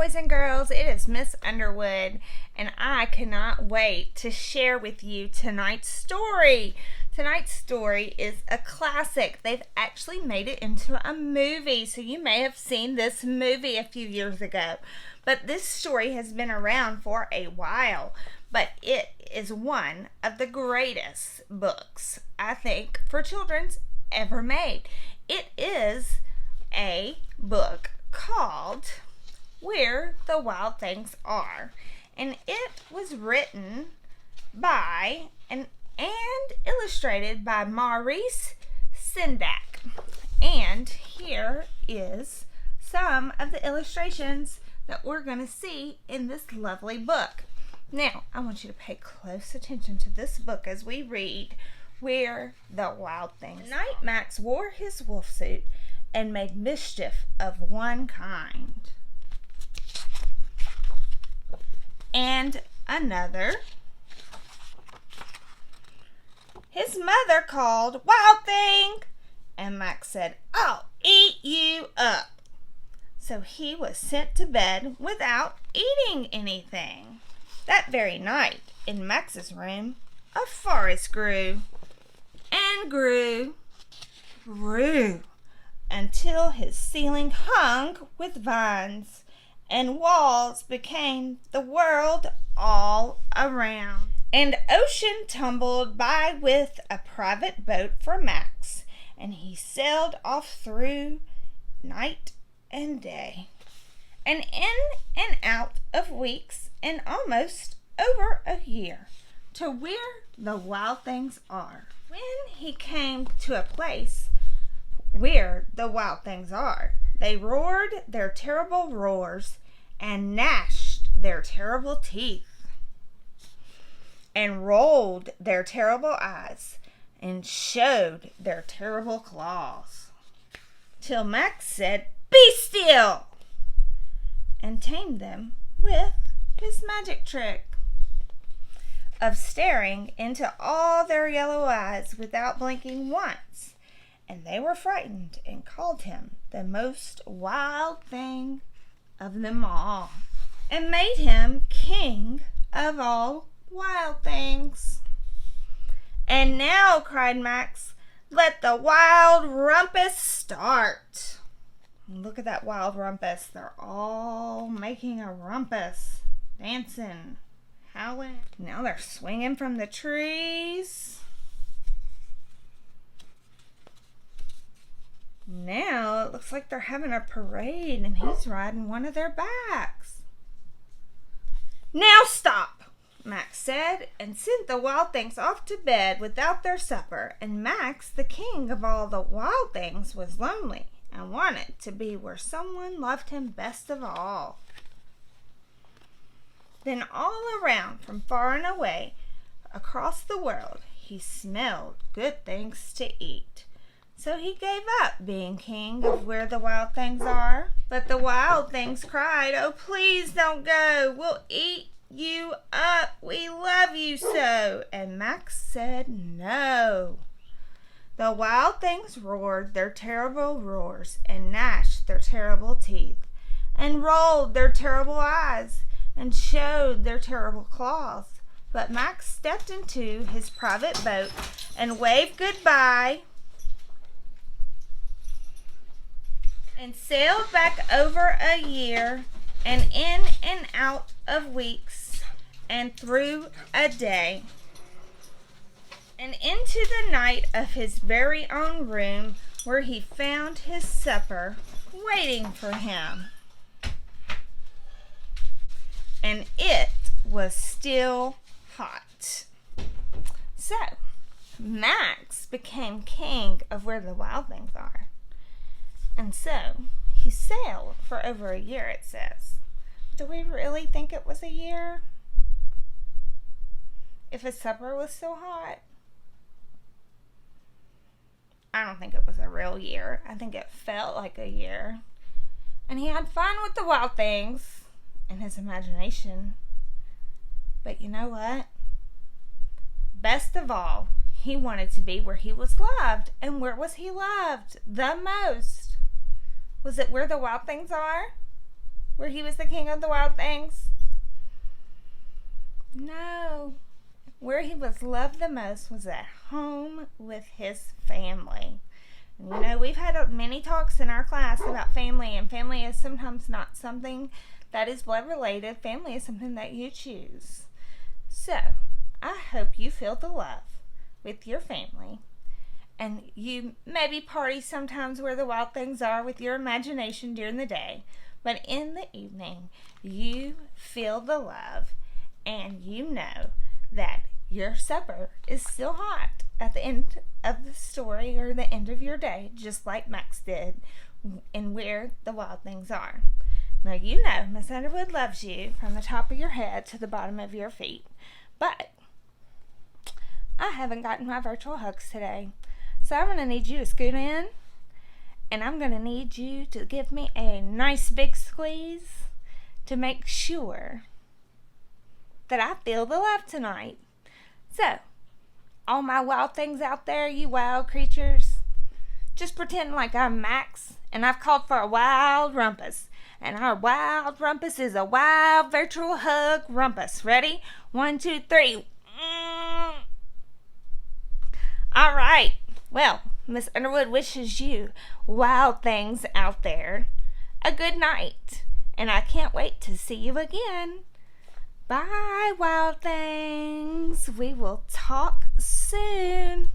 boys and girls. It is Miss Underwood, and I cannot wait to share with you tonight's story. Tonight's story is a classic. They've actually made it into a movie, so you may have seen this movie a few years ago. But this story has been around for a while, but it is one of the greatest books, I think, for children's ever made. It is a book called Where the Wild Things Are, and it was written by and illustrated by Maurice Sendak. And here is some of the illustrations that we're going to see in this lovely book. Now, I want you to pay close attention to this book as we read Where the Wild Things Are. Tonight, Max wore his wolf suit and made mischief of one kind and another. His mother called, "Wild Thing!" and Max said, "I'll eat you up." So he was sent to bed without eating anything. That very night, in Max's room, a forest grew and grew until his ceiling hung with vines, and walls became the world all around. And ocean tumbled by with a private boat for Max, and he sailed off through night and day, and in and out of weeks, and almost over a year, to where the wild things are. When he came to a place where the wild things are, they roared their terrible roars and gnashed their terrible teeth and rolled their terrible eyes and showed their terrible claws, till Max said, "Be still!" and tamed them with his magic trick of staring into all their yellow eyes without blinking once. And they were frightened and called him the most wild thing of them all, and made him king of all wild things. "And now," cried Max, "let the wild rumpus start." Look at that wild rumpus. They're all making a rumpus, dancing, howling. Now they're swinging from the trees. Now it looks like they're having a parade, and he's riding one of their backs. "Now stop," Max said, and sent the wild things off to bed without their supper. And Max, the king of all the wild things, was lonely and wanted to be where someone loved him best of all. Then all around, from far and away, across the world, he smelled good things to eat. So he gave up being king of where the wild things are. But the wild things cried, "Oh, please don't go. We'll eat you up. We love you so." And Max said no. The wild things roared their terrible roars and gnashed their terrible teeth and rolled their terrible eyes and showed their terrible claws. But Max stepped into his private boat and waved goodbye and sailed back over a year, and in and out of weeks, and through a day, and into the night of his very own room, where he found his supper waiting for him. And it was still hot. So, Max became king of where the wild things are. And so, he sailed for over a year, it says. Do we really think it was a year? If his supper was so hot? I don't think it was a real year. I think it felt like a year. And he had fun with the wild things in his imagination. But you know what? Best of all, he wanted to be where he was loved. And where was he loved the most? Was it where the wild things are? where he was the king of the wild things? No. Where he was loved the most was at home with his family. You know, we've had many talks in our class about family, and family is sometimes not something that is blood related. Family is something that you choose. So, I hope you feel the love with your family, and you maybe party sometimes where the wild things are with your imagination during the day, but in the evening, you feel the love, and you know that your supper is still hot at the end of the story or the end of your day, just like Max did, and where the wild things are. Now, you know Miss Underwood loves you from the top of your head to the bottom of your feet, but I haven't gotten my virtual hugs today, so I'm going to need you to scoot in, and I'm going to need you to give me a nice big squeeze to make sure that I feel the love tonight. So, all my wild things out there, you wild creatures, just pretend like I'm Max and I've called for a wild rumpus. And our wild rumpus is a wild virtual hug rumpus. Ready? 1, 2, 3. All right. Well, Miss Underwood wishes you wild things out there a good night. And I can't wait to see you again. Bye, wild things. We will talk soon.